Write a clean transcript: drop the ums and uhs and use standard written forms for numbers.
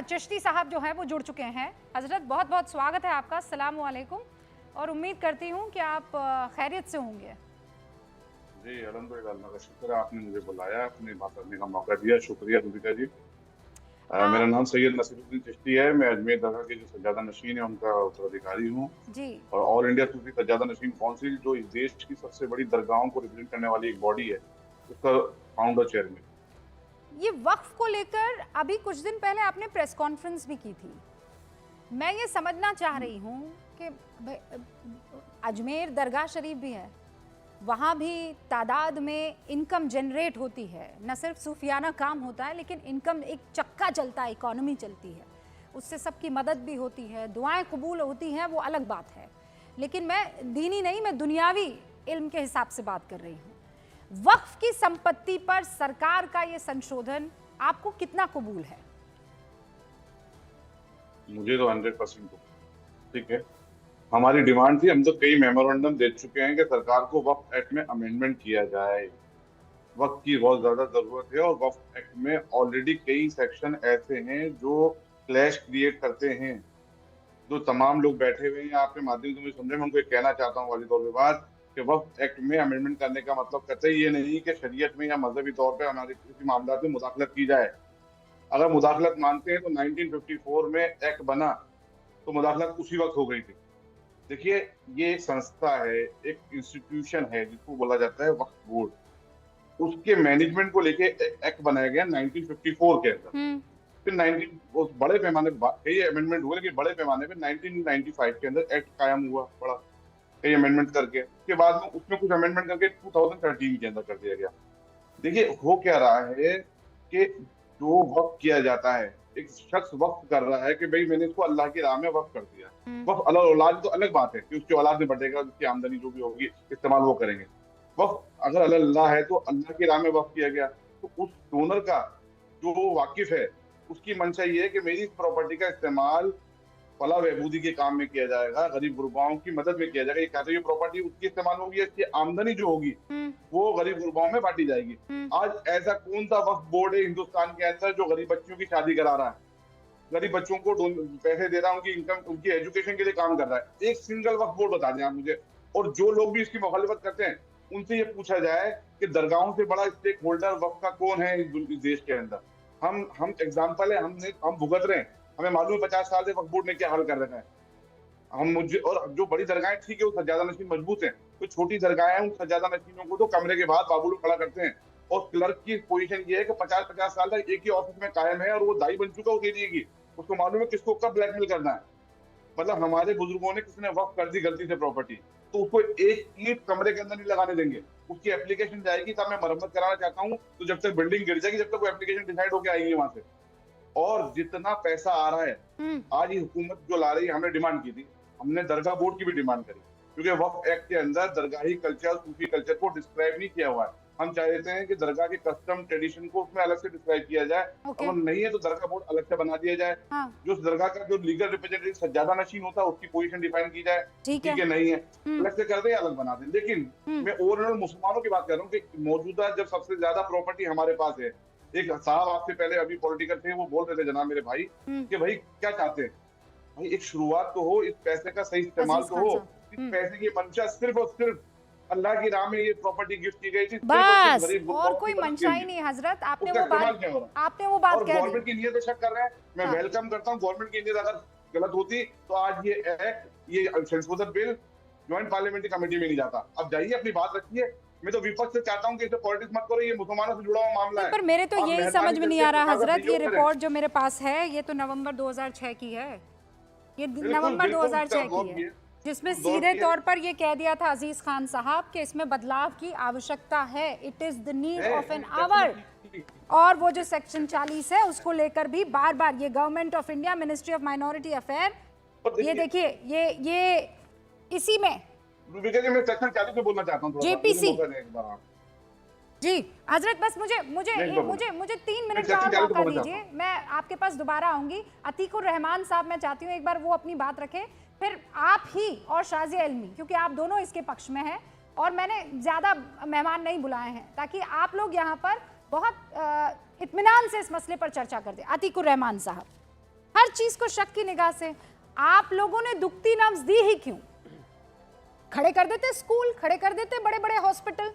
चिश्ती साहब जो हैं वो जुड़ चुके हैं। हजरत बहुत बहुत स्वागत है आपका, अस्सलाम वालेकुम, और उम्मीद करती हूँ कि आप खैरियत से होंगे। जी अल्हम्दुलिल्लाह, अल्लाह का शुक्र है, आपने मुझे बुलाया, अपनी बात करने का मौका दिया, शुक्रिया रुबिका जी। आ, मेरा नाम सैयद नसीरुद्दीन चिश्ती है। मैं अजमेर दरगाह के जो सज्जादा नशीन है उनका उत्तराधिकारी हूँ। जी, और ऑल इंडिया सूफी सज्जादा नशीन काउंसिल, जो इस देश की सबसे बड़ी दरगाहों को रिप्रेजेंट करने वाली एक बॉडी है, उसका फाउंडर चेयरमैन। ये वक्फ को लेकर अभी कुछ दिन पहले आपने प्रेस कॉन्फ्रेंस भी की थी। मैं ये समझना चाह रही हूँ कि अजमेर दरगाह शरीफ भी है, वहाँ भी तादाद में इनकम जनरेट होती है, न सिर्फ सूफियाना काम होता है लेकिन इनकम एक चक्का चलता है, इकोनॉमी चलती है, उससे सबकी मदद भी होती है, दुआएं कबूल होती हैं, वो अलग बात है। लेकिन मैं दीनी नहीं, मैं दुनियावी इल्म के हिसाब से बात कर रही हूँ। वक्फ की संपत्ति पर सरकार का ये संशोधन आपको कितना कबूल है? मुझे तो 100% ठीक है। हमारी डिमांड थी, हम तो कई मेमोरेंडम दे चुके हैं कि सरकार को वक्फ एक्ट में अमेंडमेंट किया जाए। वक्त की बहुत ज्यादा जरूरत है और वक्फ एक्ट में ऑलरेडी कई सेक्शन ऐसे हैं जो क्लैश क्रिएट करते हैं। जो तमाम लोग बैठे हुए हैं, आपके माध्यम से मुझे समझे, मैं उनको एक कहना चाहता हूँ वाली तौर पे बात, कि वक्फ एक्ट में अमेंडमेंट करने का मतलब कतई ये नहीं कि शरीयत में या मजहबी तौर पे हमारे किसी मामला में मुदाखलत की जाए। अगर मुदाखलत मानते हैं तो 1954 में एक्ट बना तो मुदाखलत उसी वक्त हो गई थी। देखिए, ये एक संस्था है, एक इंस्टीट्यूशन है जिसको बोला जाता है वक्फ बोर्ड। उसके मैनेजमेंट को लेके एक एक्ट बनाया गया 1954 के अंदर। फिर 19 उस बड़े पैमाने पर कई अमेंडमेंट हुए, लेकिन बड़े पैमाने पे 1995 के अंदर एक्ट कायम हुआ, बड़ा कई अमेंडमेंट करके। उसके बाद में उसमें कुछ अमेंडमेंट करके 2013 के अंदर कर दिया गया। देखिए, हो क्या रहा है कि जो वक्फ किया जाता है, एक शख्स वक्फ कर रहा है कि भाई मैंने इसको अल्लाह की राह में वक्फ कर दिया। वक्फ अलग औलाद तो अलग बात है कि उसकी औलाद में बढ़ेगा, उसकी आमदनी जो भी होगी इस्तेमाल वो करेंगे। वक्फ अगर अल्लाह है तो अल्लाह की राह में वक्फ किया गया, तो उस डोनर का जो वाकिफ है उसकी मंशा ये है कि मेरी इस प्रॉपर्टी का इस्तेमाल फलाह बहबूदी के काम में किया जाएगा, गरीब गुरबाओं की मदद में किया जाएगा। ये कहते हैं ये प्रॉपर्टी उसकी इस्तेमाल होगी, इसकी आमदनी जो होगी वो गरीब गुरबाओं में बांटी जाएगी। आज ऐसा कौन सा वक्फ बोर्ड है हिंदुस्तान के अंदर जो गरीब बच्चों की शादी करा रहा है, गरीब बच्चों को पैसे दे रहा है, उनकी इनकम, उनकी एजुकेशन के लिए काम कर रहा है? एक सिंगल वक्फ बोर्ड बता दें आप मुझे। और जो लोग भी इसकी मुखालिफत करते हैं उनसे ये पूछा जाए कि दरगाहों से बड़ा स्टेक होल्डर वक्फ का कौन है इस देश के अंदर। हम एग्जाम्पल है, हम भुगत रहे हैं, हमें मालूम है 50 साल से वक्फ बोर्ड ने क्या हाल कर रखा है। हम मुझे और जो बड़ी दरगाहें ठीक है, वो सज्जादा नशीन मजबूत है, तो छोटी दरगाहें उन सज्जादा नशीनों को तो कमरे के बाद बाबू लोग खड़ा करते हैं। और क्लर्क की पोजीशन ये है कि 50-50 साल तक एक ही ऑफिस में कायम है और वो दाई बन चुका उसके लिए की, उसको मालूम है किसको कब ब्लैकमेल करना है। मतलब हमारे बुजुर्गों ने किसी ने वक्फ कर दी गलती से प्रॉपर्टी, तो उसको एक ईंट कमरे के अंदर नहीं लगाने देंगे। उसकी एप्लीकेशन जाएगी, तब मैं मरम्मत कराना चाहता हूँ, तो जब तक बिल्डिंग गिर जाएगी, जब तक वो एप्लीकेशन डिसाइड होकर आएगी वहां से। और जितना पैसा आ रहा है, आज ये हुकूमत जो ला रही है, हमने डिमांड की थी, हमने दरगाह बोर्ड की भी डिमांड करी, क्योंकि वक्फ एक्ट के अंदर दरगाही कल्चर, सूफी कल्चर को डिस्क्राइब नहीं किया हुआ है। हम चाहते हैं कि दरगाह के कस्टम ट्रेडिशन को उसमें अलग से डिस्क्राइब किया जाए। अगर नहीं है तो दरगाह बोर्ड अलग से बना दिया जाए। जो दरगाह का जो लीगल रिप्रेजेंटेटिव सज्जादा नशीन होता है उसकी पोजीशन डिफाइन की जाए, ठीक है नहीं है अलग से कर दे, अलग बना दे। लेकिन मैं ओवरऑल मुसलमानों की बात कर रहा हूँ कि मौजूदा जब सबसे ज्यादा प्रॉपर्टी हमारे पास है, एक साहब आपसे पहले अभी पॉलिटिकल थे, वो बोल रहे थे जनाब मेरे भाई कि भाई क्या चाहते हैं, भाई एक शुरुआत तो हो, इस पैसे का सही इस्तेमाल तो हो। इस पैसे की मंशा सिर्फ और सिर्फ अल्लाह की राह में ये प्रॉपर्टी गिफ्ट की गई थी, बस और कोई मंशा ही नहीं। हजरत आपने वो बात कह दी। गवर्नमेंट की नीयत पे शक कर रहे हैं, मैं वेलकम करता हूँ। गवर्नमेंट की नीयत अगर गलत होती तो आज ये एक्ट, ये संशोधित बिल ज्वाइंट पार्लियामेंट्री कमेटी में नहीं जाता। अब जाइए अपनी बात रखिए। मैं तो विपक्ष से चाहता हूँ कि इसे पॉलिटिक्स मत करो, ये मुसलमानों से जुड़ा हुआ मामला है। पर मेरे तो यही समझ में नहीं आ रहा हजरत, ये रिपोर्ट जो मेरे पास है ये तो नवंबर 2006 की है, ये नवंबर 2006 की है, जिसमें सीधे तौर पर ये कह दिया था अजीज खान साहब कि इसमें बदलाव की आवश्यकता है, it is the need of an hour. और वो जो सेक्शन 40 है उसको लेकर भी बार बार ये government of India, ministry of minority affair, ये देखिए ये इसी में मैं सेक्शन 40 में बोलना चाहता हूं, जेपीसी जी। हजरत बस मुझे 3 मिनट का और मौका दीजिए, मैं आपके पास दोबारा आऊंगी। अतीकुर रहमान साहब, मैं चाहती हूँ एक बार वो अपनी बात रखें, फिर आप ही और शाजिया इल्मी, क्योंकि आप दोनों इसके पक्ष में हैं और मैंने ज्यादा मेहमान नहीं बुलाए हैं, ताकि आप लोग यहाँ पर बहुत इत्मीनान से इस मसले पर चर्चा कर दें। अतीकुर रहमान साहब। हर चीज को शक की निगाह से। आप लोगों ने दुखती नब्ज दी ही क्यों? खड़े कर देते स्कूल, खड़े कर देते बड़े बड़े हॉस्पिटल,